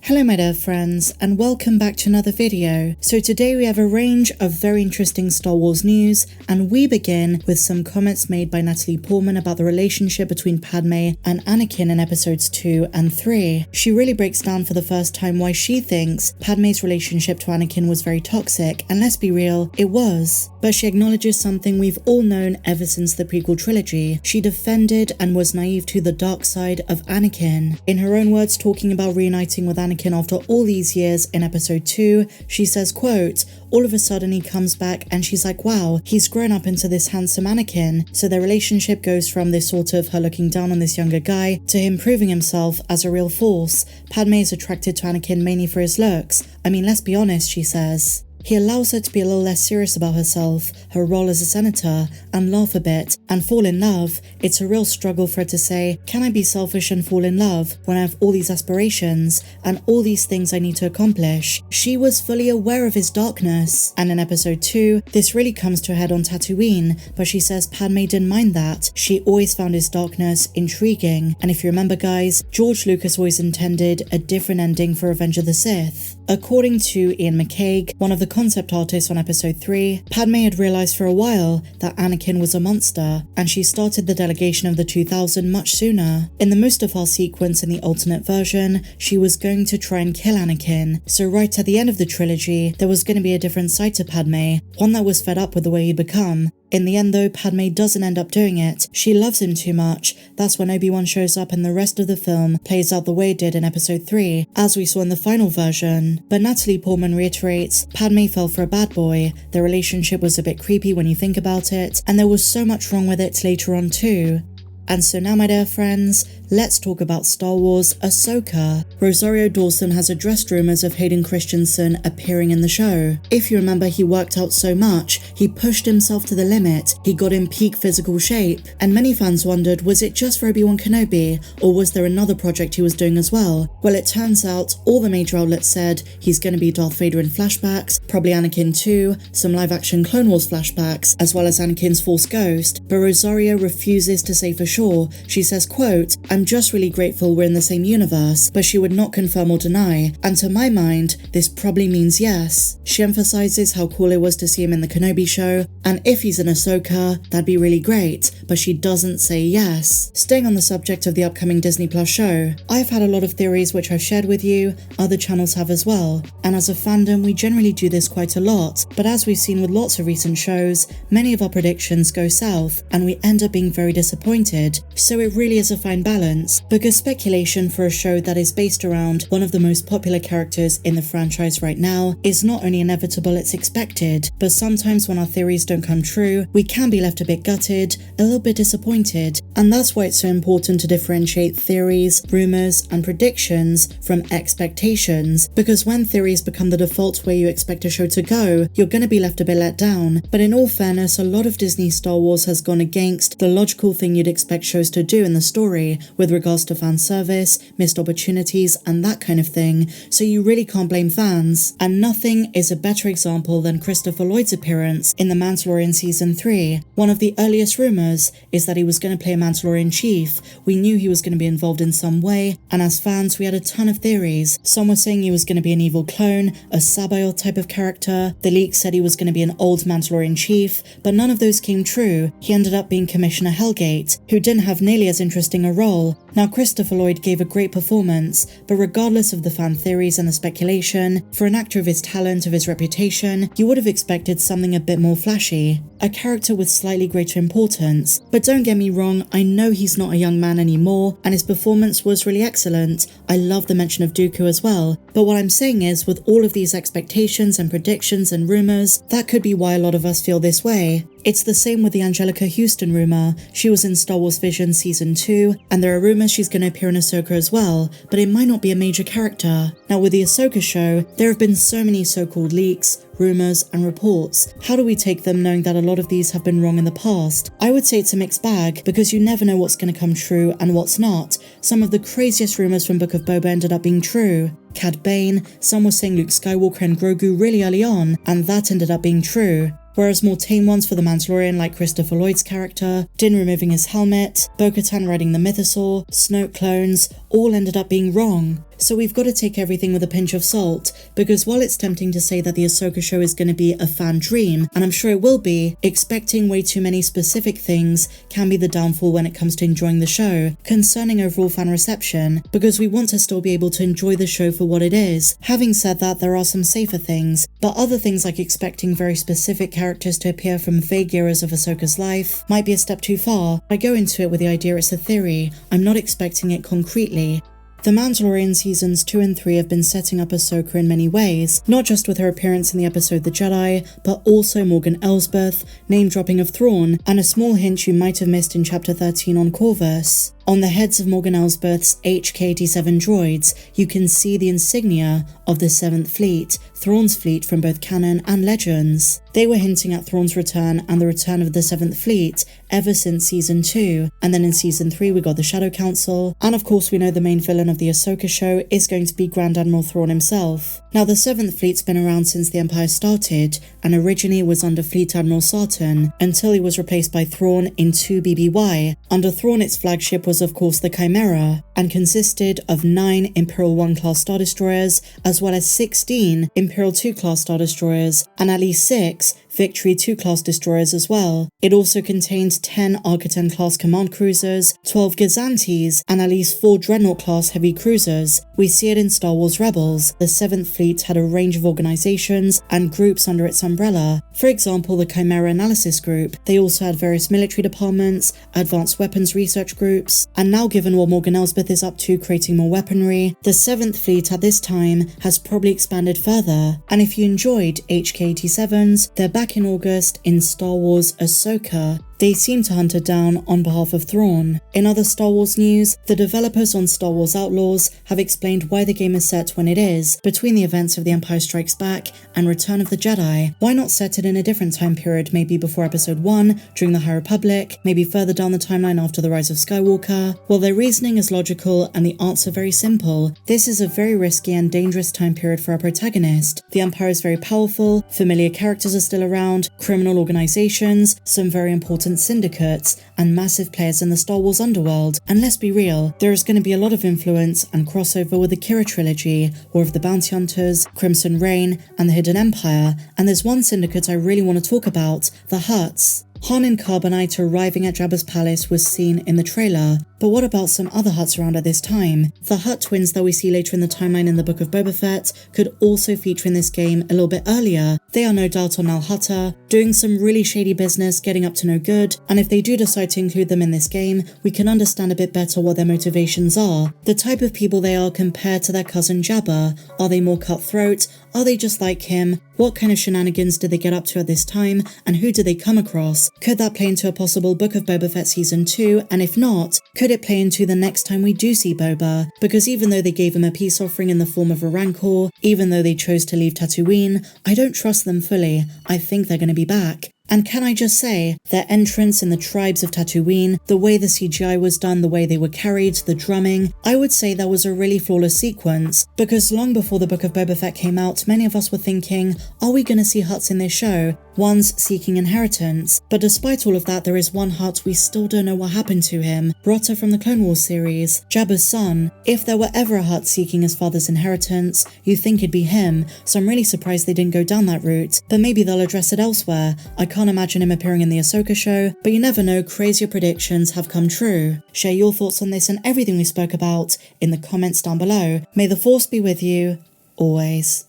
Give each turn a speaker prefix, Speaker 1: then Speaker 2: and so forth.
Speaker 1: Hello my dear friends, and welcome back to another video. So today we have a range of very interesting Star Wars news, and we begin with some comments made by Natalie Portman about the relationship between Padmé and Anakin in episodes 2 and 3. She really breaks down for the first time why she thinks Padmé's relationship to Anakin was very toxic, and let's be real, it was. But she acknowledges something we've all known ever since the prequel trilogy. She defended and was naive to the dark side of Anakin. In her own words, talking about reuniting with Anakin after all these years in episode 2, she says, quote, all of a sudden he comes back and she's like, wow, he's grown up into this handsome Anakin. So their relationship goes from this sort of her looking down on this younger guy to him proving himself as a real force. Padmé is attracted to Anakin mainly for his looks. I mean, let's be honest, she says. He allows her to be a little less serious about herself, her role as a senator, and laugh a bit, and fall in love. It's a real struggle for her to say, can I be selfish and fall in love when I have all these aspirations and all these things I need to accomplish? She was fully aware of his darkness. And in episode 2, this really comes to a head on Tatooine, but she says Padmé didn't mind that. She always found his darkness intriguing. And if you remember guys, George Lucas always intended a different ending for Revenge of the Sith. According to Ian McCaig, one of the concept artists on episode 3, Padmé had realized for a while that Anakin was a monster, and she started the delegation of the 2000 much sooner. In the Mustafar sequence in the alternate version, she was going to try and kill Anakin, so right at the end of the trilogy, there was going to be a different side to Padmé, one that was fed up with the way he'd become. In the end though, Padmé doesn't end up doing it. She loves him too much. That's when Obi-Wan shows up and the rest of the film plays out the way it did in episode 3, as we saw in the final version. But Natalie Portman reiterates, Padmé fell for a bad boy. Their relationship was a bit creepy when you think about it, and there was so much wrong with it later on too. And so now my dear friends, let's talk about Star Wars Ahsoka. Rosario Dawson has addressed rumors of Hayden Christensen appearing in the show. If you remember, he worked out so much, he pushed himself to the limit, he got in peak physical shape, and many fans wondered, was it just for Obi-Wan Kenobi, or was there another project he was doing as well? Well, it turns out all the major outlets said he's going to be Darth Vader in flashbacks, probably Anakin too, some live-action Clone Wars flashbacks, as well as Anakin's Force Ghost, but Rosario refuses to say for sure. She says, quote, I'm just really grateful we're in the same universe, but she would not confirm or deny, and to my mind, this probably means yes. She emphasizes how cool it was to see him in the Kenobi show, and if he's in Ahsoka, that'd be really great, but she doesn't say yes. Staying on the subject of the upcoming Disney Plus show, I've had a lot of theories which I've shared with you, other channels have as well, and as a fandom we generally do this quite a lot, but as we've seen with lots of recent shows, many of our predictions go south, and we end up being very disappointed. So it really is a fine balance, because speculation for a show that is based around one of the most popular characters in the franchise right now is not only inevitable, it's expected, but sometimes when our theories don't come true, we can be left a bit gutted, a little bit disappointed, and that's why it's so important to differentiate theories, rumors, and predictions from expectations, because when theories become the default way you expect a show to go, you're going to be left a bit let down. But in all fairness, a lot of Disney Star Wars has gone against the logical thing you'd expect shows to do in the story with regards to fan service, missed opportunities, and that kind of thing, so you really can't blame fans. And nothing is a better example than Christopher Lloyd's appearance in The Mandalorian Season 3. One of the earliest rumors is that he was going to play a Mandalorian chief. We knew he was going to be involved in some way, and as fans we had a ton of theories. Some were saying he was going to be an evil clone, a Sabayoth type of character. The leak said he was going to be an old Mandalorian chief, but none of those came true. He ended up being Commissioner Helgate, who didn't have nearly as interesting a role. Now Christopher Lloyd gave a great performance, but regardless of the fan theories and the speculation, for an actor of his talent, of his reputation, you would have expected something a bit more flashy. A character with slightly greater importance. But don't get me wrong, I know he's not a young man anymore, and his performance was really excellent. I love the mention of Dooku as well. But what I'm saying is, with all of these expectations and predictions and rumors, that could be why a lot of us feel this way. It's the same with the Angelica Houston rumor. She was in Star Wars Vision Season 2, and there are rumors she's going to appear in Ahsoka as well, but it might not be a major character. Now with the Ahsoka show, there have been so many so-called leaks, rumors, and reports. How do we take them knowing that a lot of these have been wrong in the past? I would say it's a mixed bag, because you never know what's going to come true and what's not. Some of the craziest rumors from Book of Boba ended up being true. Cad Bane, some were saying Luke Skywalker and Grogu really early on, and that ended up being true. Whereas more tame ones for the Mandalorian like Christopher Lloyd's character, Din removing his helmet, Bo-Katan riding the Mythosaur, Snoke clones, all ended up being wrong. so we've got to take everything with a pinch of salt, because while it's tempting to say that the Ahsoka show is going to be a fan dream, and I'm sure it will be, expecting way too many specific things can be the downfall when it comes to enjoying the show, concerning overall fan reception, because we want to still be able to enjoy the show for what it is. Having said that, there are some safer things, but other things like expecting very specific characters to appear from vague eras of Ahsoka's life might be a step too far. I go into it with the idea it's a theory, I'm not expecting it concretely. The Mandalorian seasons 2 and 3 have been setting up Ahsoka in many ways, not just with her appearance in the episode The Jedi, but also Morgan Elsbeth, name-dropping of Thrawn, and a small hint you might have missed in Chapter 13 on Corvus. On the heads of Morgan Elsbeth's HK-87 droids, you can see the insignia of the 7th Fleet, Thrawn's fleet from both canon and legends. They were hinting at Thrawn's return and the return of the 7th Fleet ever since Season 2, and then in Season 3 we got the Shadow Council, and of course we know the main villain of the Ahsoka show is going to be Grand Admiral Thrawn himself. Now the 7th Fleet's been around since the Empire started, and originally was under Fleet Admiral Sarton, until he was replaced by Thrawn in 2 BBY. Under Thrawn its flagship was of course the Chimera, and consisted of 9 Imperial 1 class Star Destroyers, as well as 16 Imperial 2 class Star Destroyers, and at least 6 Victory 2 class destroyers as well. It also contained 10 Arca-10 class command cruisers, 12 Gazantes, and at least 4 Dreadnought class heavy cruisers. We see it in Star Wars Rebels. The 7th Fleet had a range of organizations and groups under its umbrella. For example, the Chimera Analysis Group. They also had various military departments, advanced weapons research groups, and now given what Morgan Elsbeth is up to creating more weaponry, the 7th Fleet at this time has probably expanded further. And if you enjoyed HK-87s, they're back in August in Star Wars Ahsoka. They seem to hunt her down on behalf of Thrawn. In other Star Wars news, the developers on Star Wars Outlaws have explained why the game is set when it is, between the events of The Empire Strikes Back and Return of the Jedi. Why not set it in a different time period, maybe before Episode 1, during the High Republic, maybe further down the timeline after the rise of Skywalker? Well, their reasoning is logical and the answer very simple. This is a very risky and dangerous time period for our protagonist. The Empire is very powerful, familiar characters are still around, criminal organizations, some very important syndicates, and massive players in the Star Wars underworld. And let's be real, there is going to be a lot of influence and crossover with the Kira trilogy, War of the Bounty Hunters, Crimson Reign, and the Hidden Empire, and there's one syndicate I really want to talk about, the Hutts. Han and Carbonite arriving at Jabba's palace was seen in the trailer, but what about some other Hutts around at this time? The Hutt twins that we see later in the timeline in the Book of Boba Fett could also feature in this game a little bit earlier. They are no doubt on Nal Hutta, doing some really shady business, getting up to no good, and if they do decide to include them in this game, we can understand a bit better what their motivations are, the type of people they are compared to their cousin Jabba. Are they more cutthroat? Are they just like him? What kind of shenanigans did they get up to at this time, and who did they come across? Could that play into a possible Book of Boba Fett Season 2, and if not, could it play into the next time we do see Boba? Because even though they gave him a peace offering in the form of a Rancor, even though they chose to leave Tatooine, I don't trust them fully. I think they're going to be back. And can I just say, their entrance in the tribes of Tatooine, the way the CGI was done, the way they were carried, the drumming, I would say that was a really flawless sequence, because long before the Book of Boba Fett came out, many of us were thinking, are we going to see Hutts in this show? Ones seeking inheritance. But despite all of that, there is one Hutt we still don't know what happened to him, Rotta from the Clone Wars series, Jabba's son. If there were ever a Hutt seeking his father's inheritance, you'd think it'd be him, so I'm really surprised they didn't go down that route, but maybe they'll address it elsewhere. I can't imagine him appearing in the Ahsoka show, but you never know, crazier predictions have come true. Share your thoughts on this and everything we spoke about in the comments down below. May the Force be with you, always.